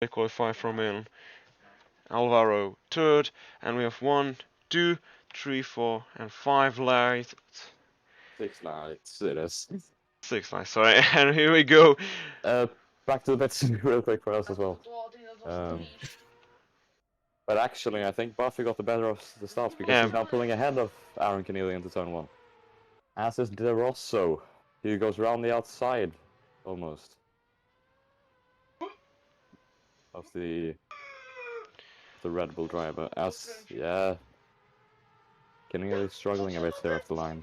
They qualify from in. Alvaro third, and we have 1, 2, 3, 4, and 5 lights. 6 lights, it is. 6 lights, sorry. And here we go. Back to the bits real quick for us as well. But actually, I think Buffy got the better of the start because he's now pulling ahead of Aaron Keneally into turn 1. As is De Rosso. He goes around the outside, almost. Of the Red Bull driver. As, yeah. Keneally struggling a bit there off the line.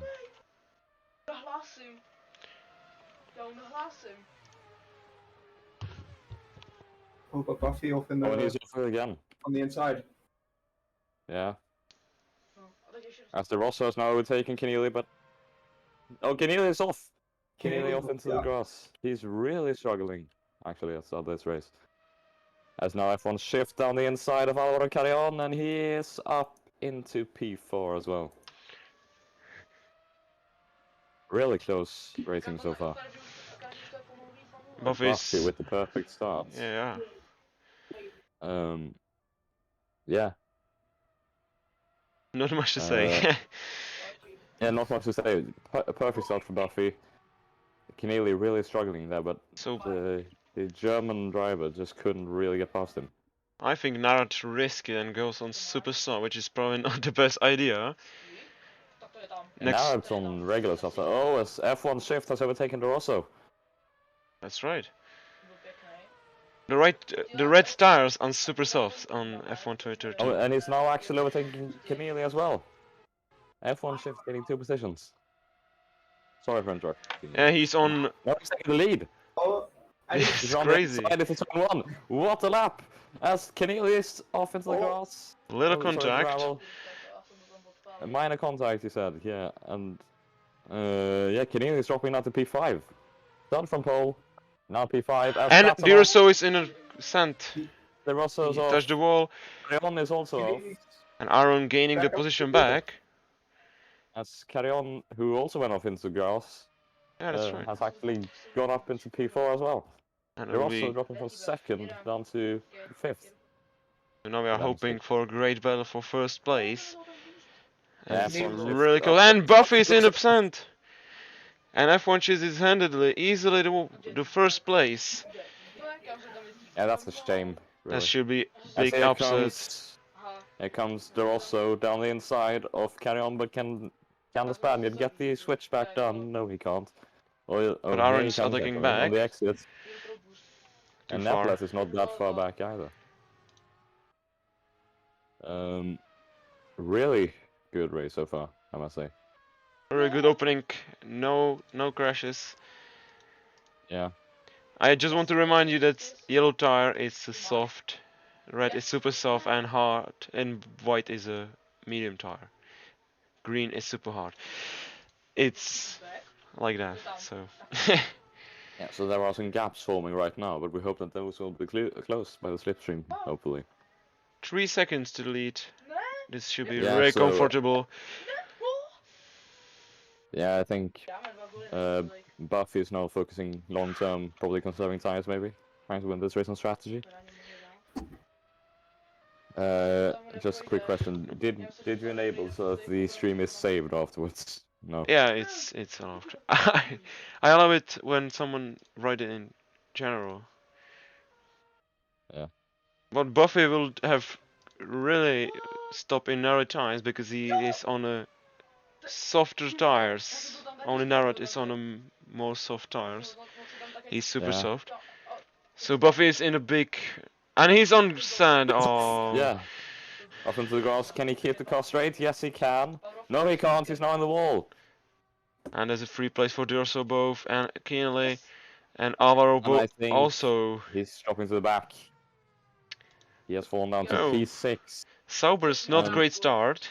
Oh, but Buffy off in the... Oh, and he's off again. On the inside. Yeah. As De Rosso is now overtaking Keneally, but... Oh, Keneally is off! Keneally off into the grass. He's really struggling, actually, at this race. As now F1 shift down the inside of Alvaro Carrion, and he is up into P4 as well. Really close racing so far. Buffy with the perfect start. Yeah. Yeah. Not much to say. Yeah, not much to say. A perfect start for Buffy. Keneally really struggling there, but So the German driver just couldn't really get past him. I think Narat risks it and goes on Superstar, which is probably not the best idea. Now it's on regular stuff. Oh, as F1 shift has overtaken De Rosso. That's right. The red stars on super soft on F1 2013. Oh, and he's now actually overtaking Keneally as well. F1 shift getting 2 positions. Sorry for interrupting. Yeah, he's on. No, he's taking the lead. Oh, It's crazy. It's turn 1. What a lap! As Keneally is off into the grass. Little contact. A minor contact, he said. Yeah, and yeah, Keneally is dropping now to P5. Done from pole. Now P5. And De Rosso is in a sand. De Rosso is off. Touch the wall. Carrion is also off. And Aaron gaining the position back. As Carrion, who also went off into grass, Yeah, that's right. has actually gone up into P4 as well. And They're also dropping from 2nd down to 5th. So now we are hoping for a great battle for first place. Yeah, It's really cool. And Buffy's in the sand. And F1 chooses handedly, easily the first place. Yeah, that's a shame. Really. That should be big upset. Here comes De Rosso down the inside of Carrion, but can the Spaniard get the switchback done? No, he can't. But Aaron's attacking back. On the exit. And far. Neplet is not that far back either. Really good race so far, I must say. Very good opening. No crashes. Yeah. I just want to remind you that yellow tire is a soft, red is super soft and hard, and white is a medium tire. Green is super hard. It's like that. So. Yeah, so there are some gaps forming right now, but we hope that those will be closed by the slipstream, hopefully. 3 seconds to the lead. This should be Yeah, very so, comfortable. Yeah, I think Buffy is now focusing long term, probably conserving tires maybe, trying to win this race on strategy. Just a quick question: Did you enable so that the stream is saved afterwards? No. Yeah, it's allowed. I allow it when someone write it in general. Yeah. But Buffy will have really stop in narrow tires because he is on a softer tires. Only Narrowed is on a more soft tires. He's super soft. So Buffy is in a big, and he's on sand. Oh. Yeah. Up into the grass. Can he keep the car straight? Yes, he can. No, he can't. He's now in the wall. And there's a free place for Durso both, and Keneally and Alvaro both also. He's dropping to the back. He has fallen down to P6. Sauber's not great start.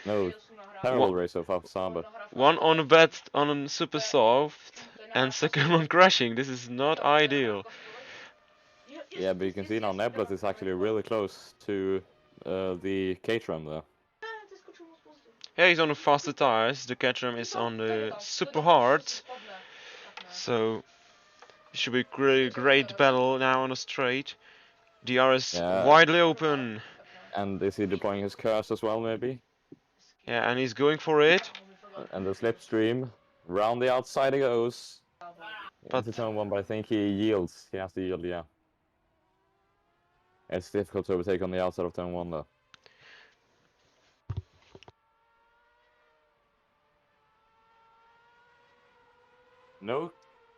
No, terrible race so far for Sauber. One on a bed on a super soft, and second one crashing. This is not ideal. Yeah, but you can see now Neblet is actually really close to the Caterham there. Yeah, he's on the faster tires. The Caterham is on the super hard. So it should be a great battle now on a straight. DRS Yeah. widely open. And is he deploying his curse as well, maybe? Yeah, and he's going for it. And the slipstream. Round the outside he goes. But- Into turn 1, but I think he yields. He has to yield, yeah. It's difficult to overtake on the outside of turn 1, though. No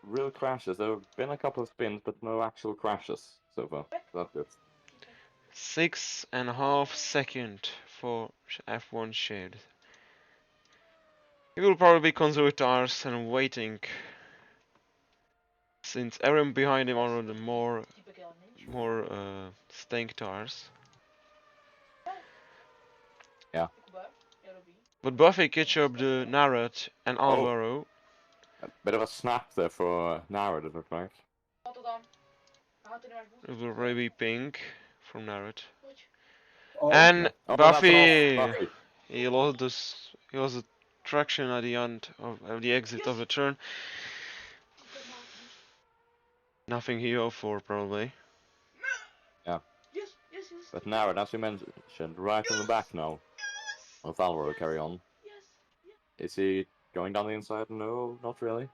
real crashes. There have been a couple of spins, but no actual crashes so far. That's good. 6.5 seconds for F1 Shed. He will probably conserve tires and waiting. Since everyone behind him are on the more stank tires. Yeah. But Buffy catch up the Narad and Alvaro. A bit of a snap there for Narad, it looked like. It will probably be pink from Narad. Oh, And Oh, Buffy, that's Buffy. he lost the traction at the end of the exit of the turn. Nothing he hoped for, probably. But Narad, as we mentioned, right on the back now. Of Alvaro, carry on. Is he going down the inside? No, not really.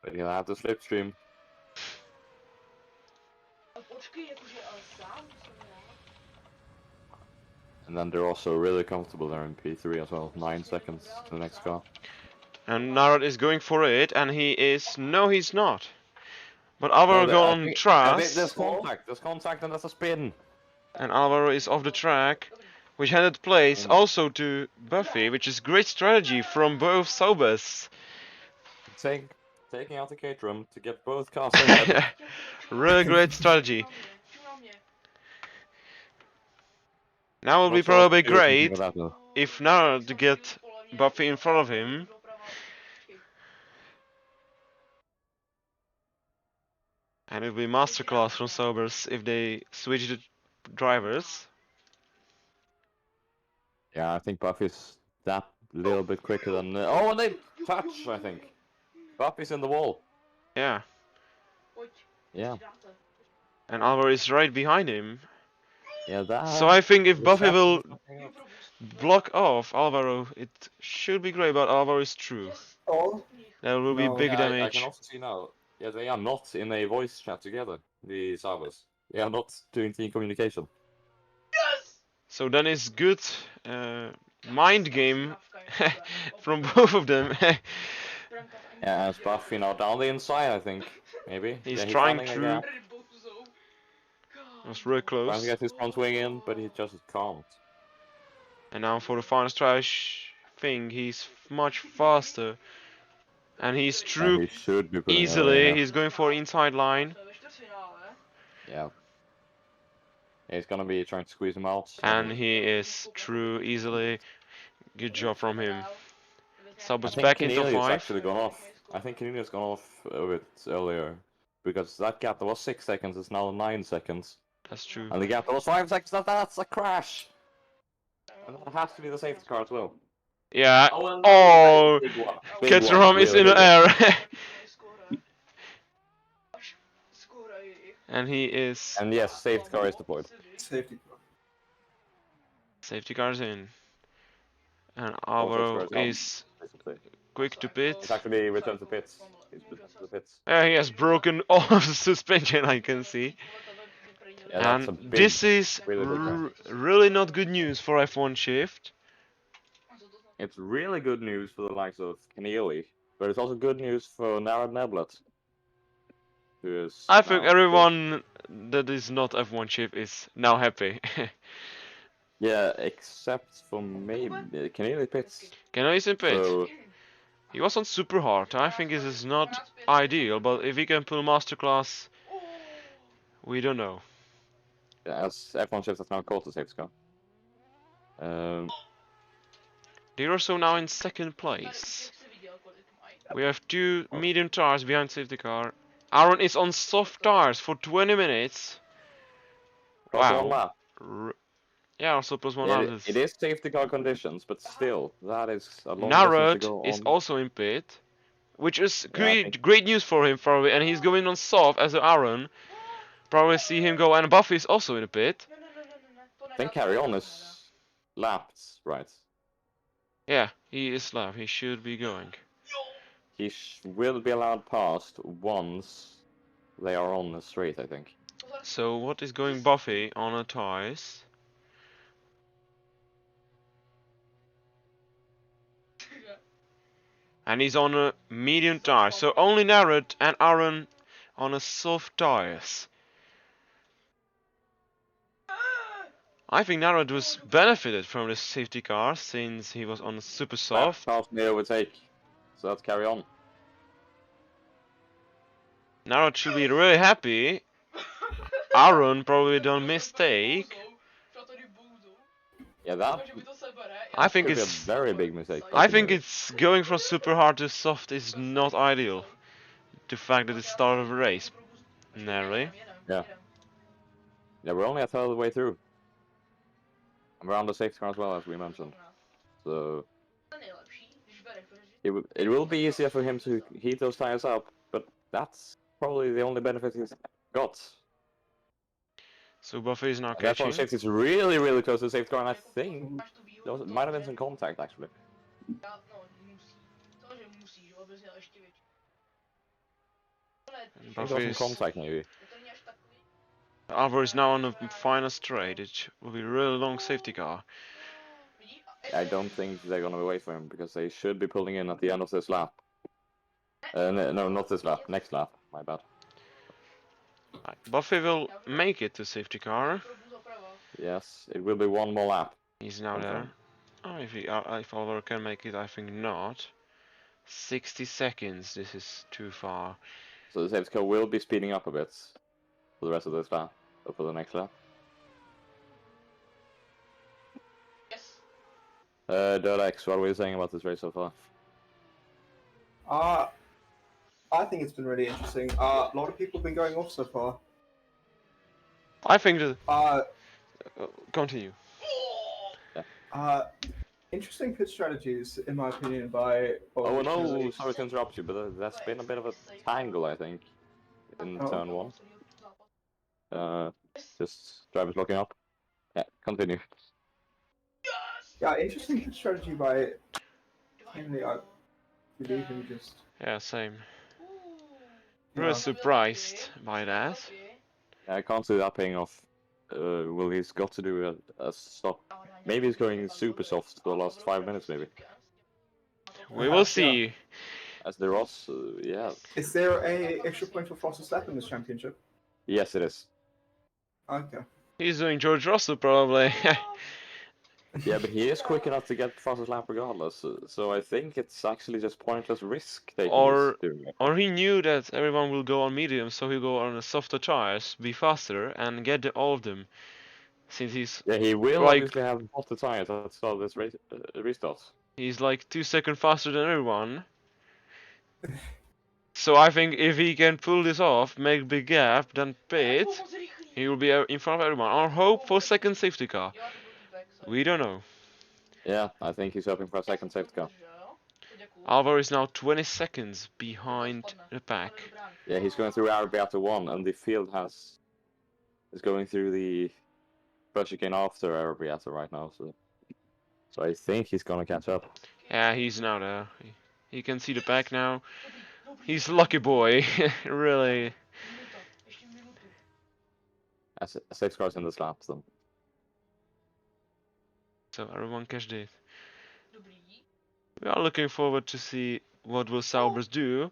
But he'll have the slipstream. And then they're also really comfortable there in P3 as well. 9 seconds to the next car. And Narad is going for it, and he is... No, he's not. But Alvaro No, go I on think- trust, There's contact and that's a spin. and Alvaro is off the track, which handed place also to Buffy, which is great strategy from both Sobers. Taking out the Caterham to get both cars in. Really great strategy. Now will be Not sure what probably to do with something great like that, though. if Narad to get Buffy in front of him. And it will be masterclass from Sobers if they switch the drivers. Yeah, I think Buffy's that little bit quicker than. Oh, and they touch, I think. Buffy's in the wall. Yeah. Yeah. And Alvaro is right behind him. Yeah, that. So I think if the Buffy will snap is up. block off Alvaro, it should be great, but Alvaro is true. oh, There will be No. big Yeah, I can damage. also see now. Yeah, they are not in a voice chat together. The servers. They are not doing team communication. So then it's good mind game from both of them. Yeah, it's Buffy now down the inside, I think. Maybe. He's Yeah, trying finding a through. gap, It was really trying to close. get his front wing in, but he just can't. And now for the final trash thing, he's much faster. And he's And through he should be putting easily. yeah. He's going for inside line. Yeah. He's gonna be trying to squeeze him out. And he is through easily. Good job from him. I Sabus think back into Cornelius 5. actually gone off. I think Cornelius gone off a bit earlier. Because that gap that was 6 seconds is now 9 seconds. That's true. And the gap that was 5 seconds, that's a crash! And that has to be the safety car as well. Yeah. and Oh, big one. Big Caterham one, is really in the big one. air. And he is. And yes, safety car is deployed. safety car. Safety cars in. And safety Alvaro cars out. is quick to pit. It's actually returned to pits. He's returned to the pits. Yeah, he has broken all of the suspension, I can see. Yeah, that's a And big, this is really big crash. really not good news for F1 Shift. It's really good news for the likes of Keneally, but it's also good news for Narad Neblet. Who is I think now- everyone that is not F1 Shift is now happy. Yeah, except for maybe Keneally pits. Keno is in pit. So He was on super hard. I think this is not ideal, but if he can pull masterclass, we don't know. as F1 Shift has now called the safety car. They're also now in second place. We have 2 medium tires behind safety car. Aaron is on soft tires for 20 minutes. plus Wow. one lap. Yeah, also plus 1 It, lap. it is safety car conditions, but still, that is a long distance to Narad go is on. also in pit. which is Yeah, I think- great news for him probably, and he's going on soft as Aaron. Probably see him go, and Buffy is also in a pit. I think Carry On is lapped, right? Yeah, he is left. He should be going. He will be allowed past once they are on the straight, I think. So what is going Buffy on a tires? And he's on a medium tire. So only Narrett and Aaron on a soft tires. I think Narrett was benefited from this safety car since he was on a super soft. Past me overtake. So let's Carry On. Narrett should be really happy. Aaron probably done mistake. Yeah, that I think could be a it's very big mistake. I think it's going from super hard to soft is not ideal. The fact that it started the race. Narrowly. Yeah. Yeah, we're only a third of the way through. And we're on the safety car as well, as we mentioned. So it will be easier for him to heat those tires up, but that's probably the only benefit he's got. So Buffy is now And that's why catching. safety is really, really close to the safety car, and I think there might have been some contact actually. And I think there was Buffy some is contact maybe. Alvaro is now on the final straight. It will be a really long safety car. I don't think they're gonna wait for him because they should be pulling in at the end of this lap. No, not this lap. Next lap. My bad. Right, Buffy will make it to safety car. Yes, it will be one more lap. He's now there. Oh, if Alvaro can make it, I think not. 60 seconds. This is too far. So the safety car will be speeding up a bit for the rest of this lap, or for the next lap. X, what were you saying about this race so far? I think it's been really interesting. A lot of people have been going off so far. I think that. Continue. Interesting pit strategies, in my opinion, by. Oh no, sorry to interrupt you, but that's been a bit of a tangle, I think, in turn one. Just drivers locking up. Yeah, continue. Yeah, interesting pit strategy by. Henry, I believe him just. Yeah, same. Yeah. Really surprised by that. Yeah, I can't see that paying off. Well, he's got to do a stop. Maybe he's going super soft for the last 5 minutes, maybe. We will see. As the Ross, yeah. Is there a extra point for fastest lap in this championship? Yes, it is. Okay. He's doing George Russell probably. Yeah, but he is quick enough to get fastest lap regardless. So I think it's actually just pointless risk taking Or- doing it. Or he knew that everyone will go on medium, so he'll go on the softer tires, be faster, and get all of them. Since Yeah, he will like- obviously have hotter tires at the start of this race restart. he's like 2 seconds faster than everyone. So I think if he can pull this off, make big gap, then pit, he will be in front of everyone. Or hope for second safety car. We don't know. Yeah, I think he's hoping for a second safety car. Alvaro is now 20 seconds behind the pack. Yeah, he's going through Arabiata 1, and the field is going through the chicane after Arabiata right now, so I think he's gonna catch up. Yeah, he's now there. He can see the pack now. He's a lucky boy, really. As 6 cars in this lap, so. So everyone catched it. We are looking forward to see what will Saubers do,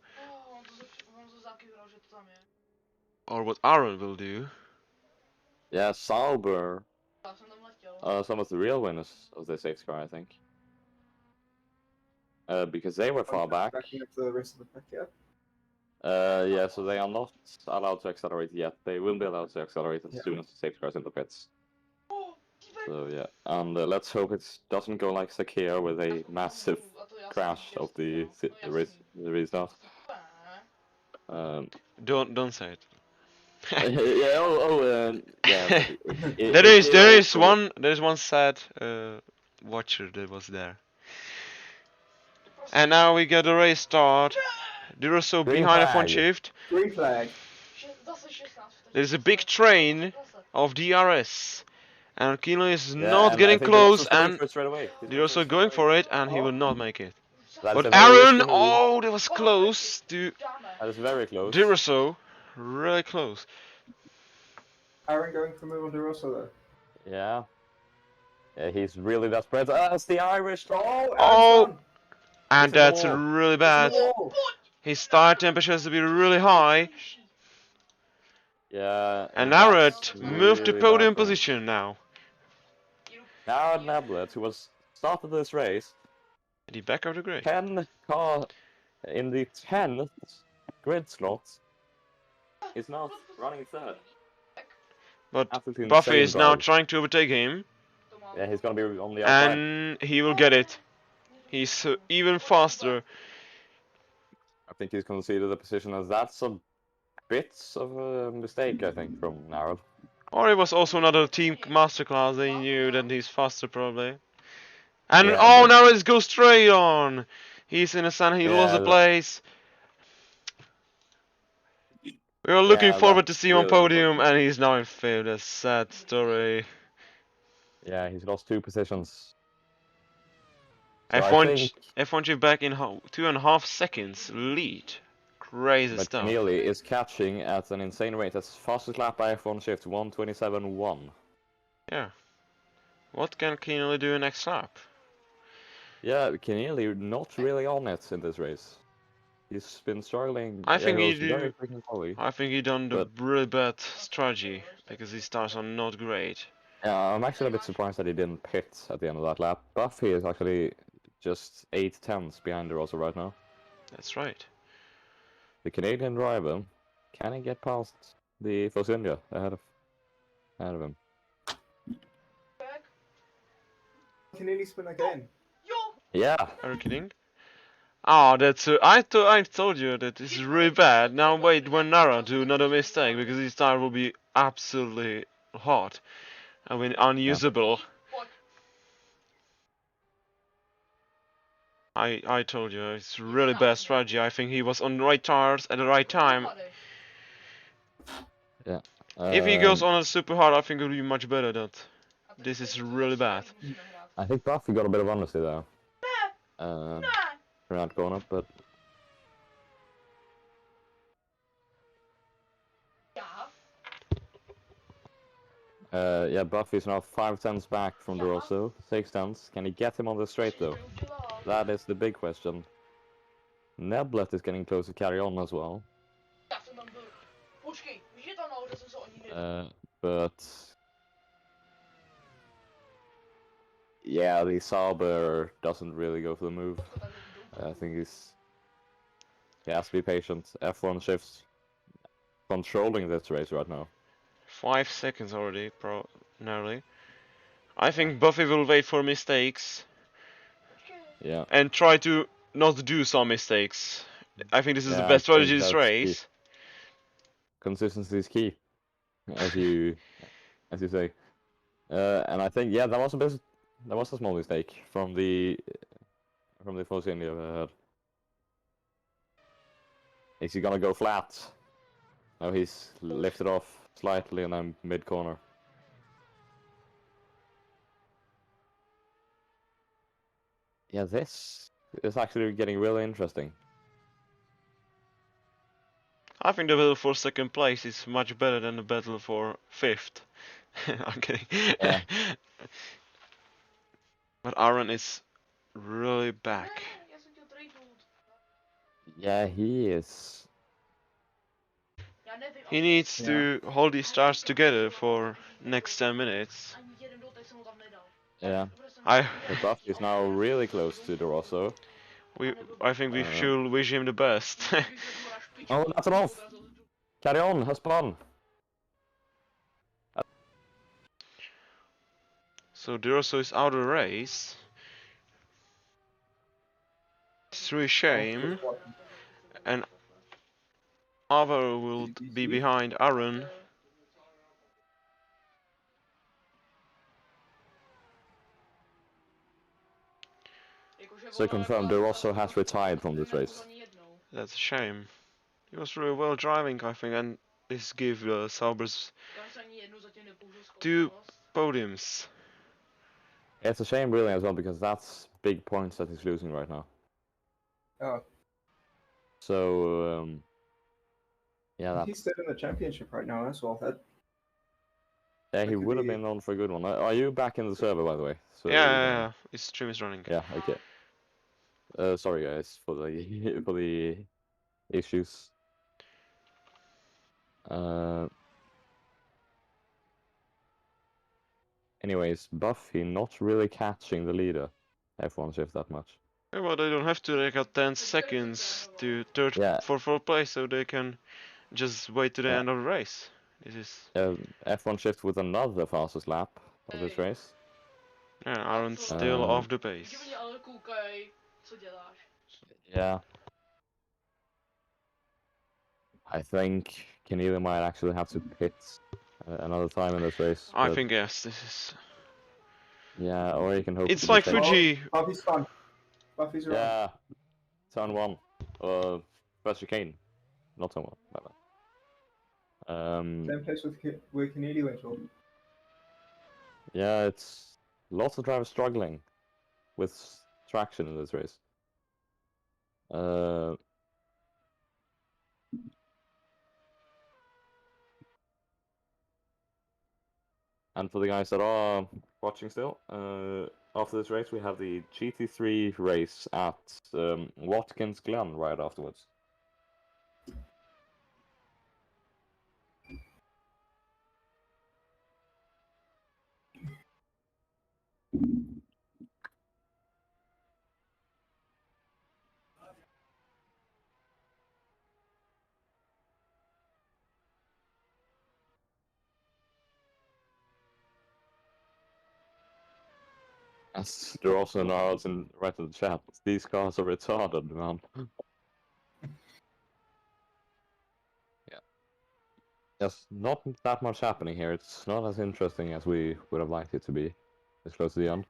or what Aaron will do. Yeah, Sauber. Some of the real winners of the safety car, I think. Because they were far back. Backing up the rest of the pack, yeah. Yeah, so they are not allowed to accelerate yet. They will be allowed to accelerate as soon as the safety car's in the pits. So yeah, and let's hope it doesn't go like Sakir with a massive crash of the restart. Don't say it. Yeah. There is one sad watcher that was there. And now we get a race start. Duroso Green behind F1 flag. shift. Green flag. There's a big train of DRS. And Kino is Yeah, not and I getting think Duroso's close, going and for it straight away. He's Duroso going for it, and he Oh. will not make it. That is But a very Aaron, risky move. oh, that was close to That is very close. Duroso. Really close. Aaron going for move on De Rosso though. Yeah. Yeah, he's really desperate. It's the Irish. Oh, Aaron's Oh, gone. and It's in the that's wall. really It's bad. in the wall. His tire temperature has to be really high. Yeah. And that's Narrett moved to really bad podium for him. position now. Now Neblet, who was started this race, At the back of the grid. 10 car in the 10th grid slot, is now running third. But Absolutely Buffy insane is now drive. trying to overtake him. Yeah, he's gonna be on the outside. And he will get it. He's even faster. I think he's conceded the position, as that's a bit of a mistake, I think, from Narrow. Or it was also another team masterclass. They knew that he's faster probably. And Yeah, oh, but- now it goes straight on. He's in the sun. He lost the Yeah, place. We were looking Yeah, forward to that's see him on really podium, unfortunate. and he's now in fifth. That's a sad story. Yeah, he's lost 2 positions. So I F1 think F1 Chief back in 2.5 seconds lead. Crazy stuff. McNeely is catching at an insane rate. That's fastest lap by F1 shift, 1:27.1. Yeah. What can Keanly do next lap? Yeah, McNeely not really on it in this race. He's been struggling. I Yeah, think he he was very do. quick and quali. I think he done the But- really bad strategy because his tires are not great. Yeah, I'm actually a bit surprised that he didn't pit at the end of that lap. Buffy is actually just 8 tenths behind her also right now. That's right. The Canadian driver, can he get past the Force India ahead of him? Can nearly spin again. Yeah, Are you kidding? Oh, that's I told you that this is really bad. Now wait when Nara do another mistake because his tire will be absolutely hot. I mean unusable. I told you it's really bad strategy. I think he was on the right tires at the right time. If he goes on a super hard, I think it'll be much better. That this is really bad. I think Buffy got a bit of honesty there. Around corner, but yeah, Buffy's now 5 tenths back from De Rosso, 6 tenths. Can he get him on the straight though? That is the big question. Neblet is getting close to carry on as well. But yeah, the Sauber doesn't really go for the move. I think he has to be patient. F1 shifts controlling this race right now. 5 seconds already, nearly. I think Buffy will wait for mistakes Yeah. and try to not do some mistakes. I think this is the Yeah, best I think strategy this that's key. race. Consistency is key, as you say. And I think yeah, that was a small mistake from the Force India ahead. Is he gonna go flat? No, he's lifted off slightly and I'm mid corner. Yeah, this is actually getting really interesting. I think the battle for second place is much better than the battle for fifth. I'm kidding. Yeah. But Aaron is really back. Yeah, he is. He needs to hold his stars together for next 10 minutes. Yeah. I The buff is now really close to De Rosso. I think we should wish him the best. Oh, that's an off. Carry on, has spun. So Duroso is out of the race. It's really a shame. And Alvaro will be behind Aaron. So confirmed, De Rosso has retired from this race. That's a shame. He was really well driving, I think, and this gave Saubers 2 podiums. It's a shame, really, as well, because that's big points that he's losing right now. Oh, So, yeah, that's... he's still in the championship right now as well. Yeah, he could would have be- been on for a good one. Are you back in the server, by the way? So Yeah, his stream is running. Yeah, okay. Sorry guys for the for the issues. Anyways, Buffy not really catching the leader F1 shift that much. Yeah, well, they don't have to take out 10 seconds to third Yeah. for fourth place, so they can just wait to the Yeah. end of the race. This is F1 shift with another fastest lap of this race. yeah, Aaron's still off the pace. Yeah. I think Keneally might actually have to pit another time in this race. I think yes, this is. Yeah, or you can hope. It's like Fuji. Buffy's fun. Buffy's around. Yeah, turn 1. First chicane, not turn 1. My bad. Same place where Keneally went for. Yeah, it's lots of drivers struggling with traction in this race. And for the guys that are watching still, after this race we have the GT3 race at Watkins Glen right afterwards. As there are also now right in the chat, these cars are retarded, man. Yeah. There's not that much happening here. It's not as interesting as we would have liked it to be this close to the end.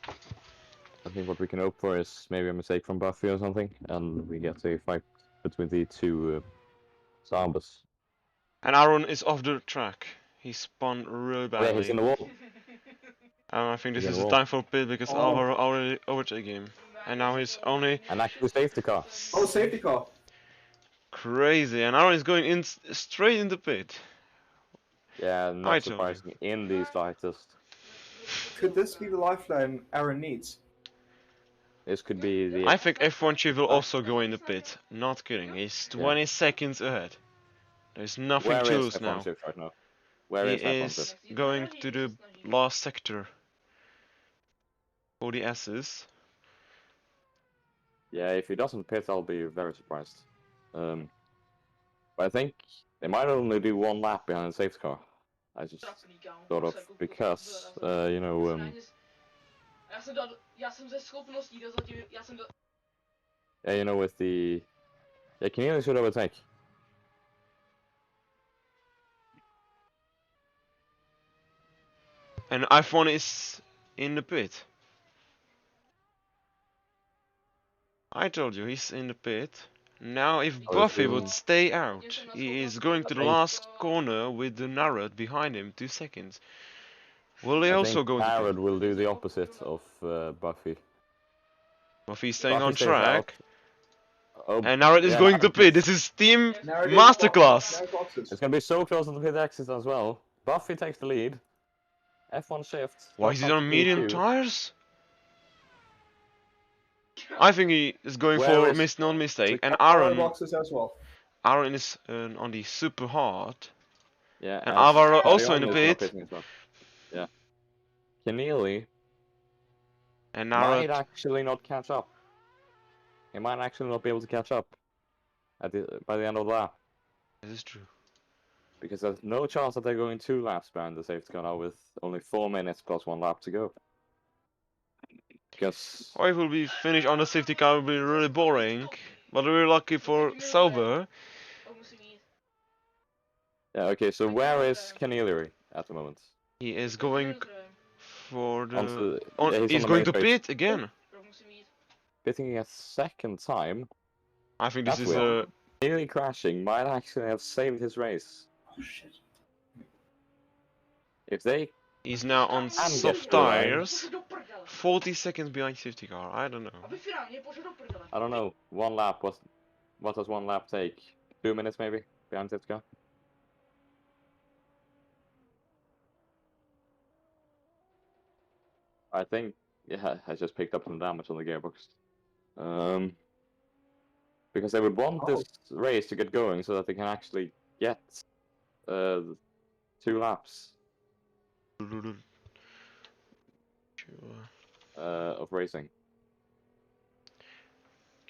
I think what we can hope for is maybe a mistake from Buffy or something, and we get a fight between the two Saubers. And Aaron is off the track. He spun really badly. Yeah, he's in the wall. I think this He's is in the the time for pit because Oh. Alvaro already overtaken him. And now he's only And actually safety car. Oh, safety car. crazy. And Aaron is going in straight in the pit. Yeah, I not told you. surprising in the slightest. Could this be the lifeline Aaron needs? This could be the... I think F1 Chief will also go in the pit. Not kidding. He's 20 seconds ahead. There's nothing Where to is lose F1 now. shift right now? Where He is F1 is shift? going to the last sector for the S's. Yeah, if he doesn't pit, I'll be very surprised. But I think they might only do one lap behind the safety car. I just thought of because, you know, yeah, you know, with the... Yeah, Keneally should overtake. And F1 is in the pit. I told you, he's in the pit. Now if Oh, Buffy so- would stay out, he is going to the I think- last corner with the Narrowed behind him, 2 seconds. Will they I also think go in the pit? Jared will do the opposite of Buffy. Buffy's staying Buffy on stays track. out. Oh, And Narrowed is yeah, going to Narrowed pit. This is team Now it is masterclass. now boxes. It's gonna be so close to the pit exit as well. Buffy takes the lead. F1 shift. Why is he starts on up medium P2. tires? I think he is going Where for is non-mistake. And Alvaro Aaron boxes as well. Aaron is on the super hard. Yeah, And as Alvaro also in Marion the is now pit. pitting as well. Yeah. Keneally And might Narrowed. actually not catch up. He might actually not be able to catch up by the end of the lap. This is true. Because there's no chance that they're going 2 laps behind the safety car now with only 4 minutes plus 1 lap to go. Because... Or it will be finished on the safety car, will be really boring. But we're lucky for Sauber. Yeah, okay, so where is Keneally at the moment? He is going for the. Yeah, He's on the going main to page. pit again. Pitting a second time. I think this That's is weird. a Nearly crashing might actually have saved his race. Oh shit. If they he's now on can get soft to the line, tires, 40 seconds behind safety car. I don't know. I don't know. One lap. What does one lap take? 2 minutes maybe behind safety car. I think. Yeah, I just picked up some damage on the gearbox. Because they would want this race to get going so that they can actually get 2 laps of racing.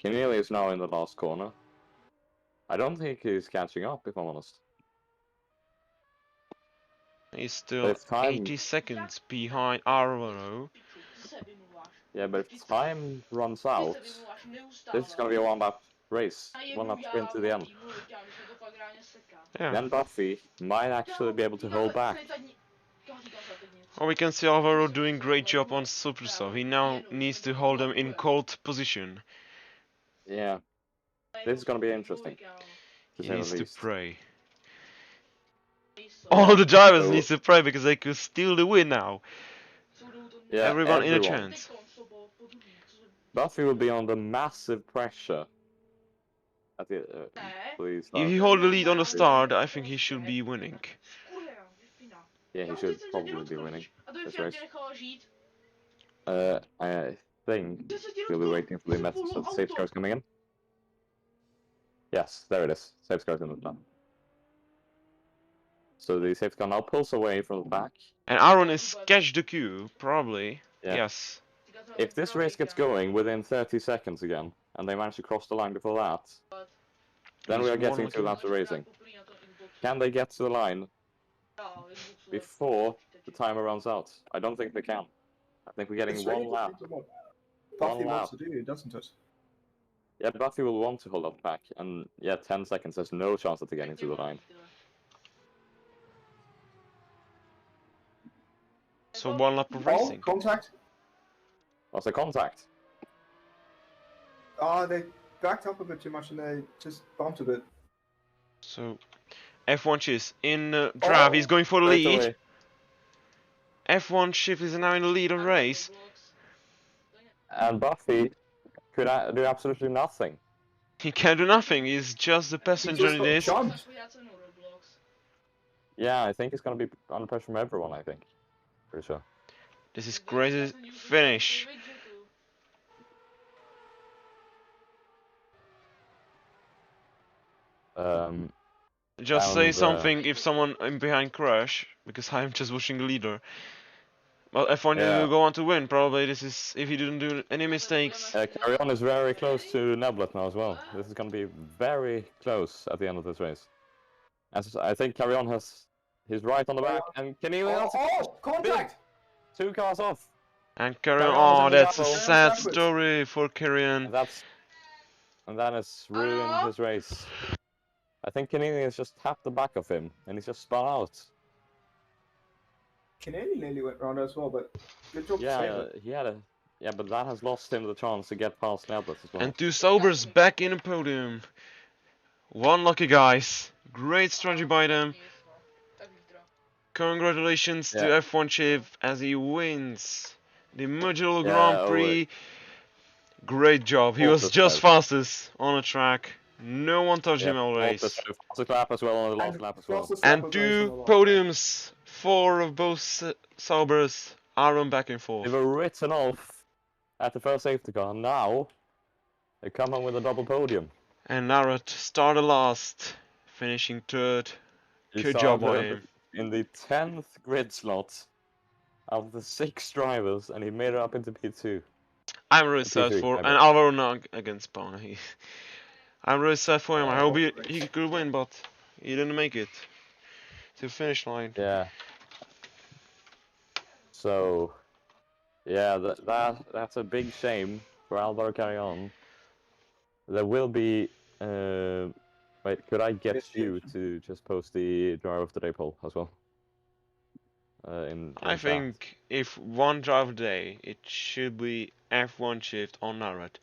Keneally is now in the last corner. I don't think he's catching up, if I'm honest. He's still If time, 80 seconds behind Alvaro. yeah, but if time runs out, this is gonna be a 1 lap race, 1 lap sprint to the end. Yeah. Then Buffy might actually be able to hold back. Well, we can see Alvaro doing great job on super soft. He now needs to hold them in cold position. Yeah, this is gonna be interesting, to He say the needs to least. pray. All the drivers So- need to pray because they could steal the win now. Yeah, Everyone in a everyone. chance. Buffy will be under massive pressure at the If start. he hold the lead on the start, I think he should be winning. Yeah, he should probably be winning this race. I think we'll be waiting for the message that the safety car is coming in. Yes, there it is. Safety car is in the plan. So the safety car now pulls away from the back. And Aaron is catch the queue, probably. Yeah. Yes. If this race gets going within 30 seconds again, and they manage to cross the line before that, then we are getting 2 laps of racing. Can they get to the line before the timer runs out? I don't think they can. I think we're getting It's 1 really lap. different to what Buffy 1 wants lap. to do, doesn't it? Yeah, Buffy will want to hold up back, and yeah, 10 seconds, there's no chance that they're getting to the line. So 1 lap of Oh, racing. contact. What's the contact? They backed up a bit too much and they just bumped a bit. So F1 Chiz in drive, he's going for the Straight lead. away. F1 Shift is now in the lead of the race. And Buffy could do absolutely nothing. He can do nothing, he's just the He passenger just in got this. jumped. Yeah, I think it's gonna be under pressure from everyone, I think. Pretty sure. This is crazy finish. Just say And, something if someone in behind crash, because I'm just watching the leader. Well, F1 Yeah. will go on to win, probably. This is if he didn't do any mistakes. Carry On is very close to Neblet now as well. This is gonna be very close at the end of this race. As I think Carry On has his right on the back, and Keneally also Contact! 2 cars off. And Carrion, Carry On oh, is in the that's a battle. sad Backwards. story for Carrion. And that has ruined his race. I think Keneally has just tapped the back of him, and he's just spun out. Keneally nearly went round as well, but good job to save Yeah, it. he had a. Yeah, but that has lost him the chance to get past Neblet as well. And 2 Sobers back in the podium. 1 lucky guys. Great strategy by them. Congratulations to Yeah. F1 Chief as he wins the Mugello Yeah, Grand oh, Prix. Great job. He was Fastest just drive. fastest on the track. No one touched him all race. Fastest lap as well on the last And lap as well. fastest lap And of the race on 2 the last. podiums. 4 of both Saubers. Aaron back and They forth. were written off at the first safety car. Now they come on with a double podium. And Narut started last, finishing 3rd. He Good job on started him. in the 10th grid slot out of the 6 drivers, and he made it up into P2. I'm really sad P3, for, I and bet. Alvaro not against Spawn. I'm really sad for him. I hope he could win, but he didn't make it to the finish line. Yeah. So, yeah, that's a big shame for Alvaro Carry On. There will be. Wait, could I get you to just post the driver of the day poll as well? In I chat. think if one driver day, it should be F1 Shift on Narut.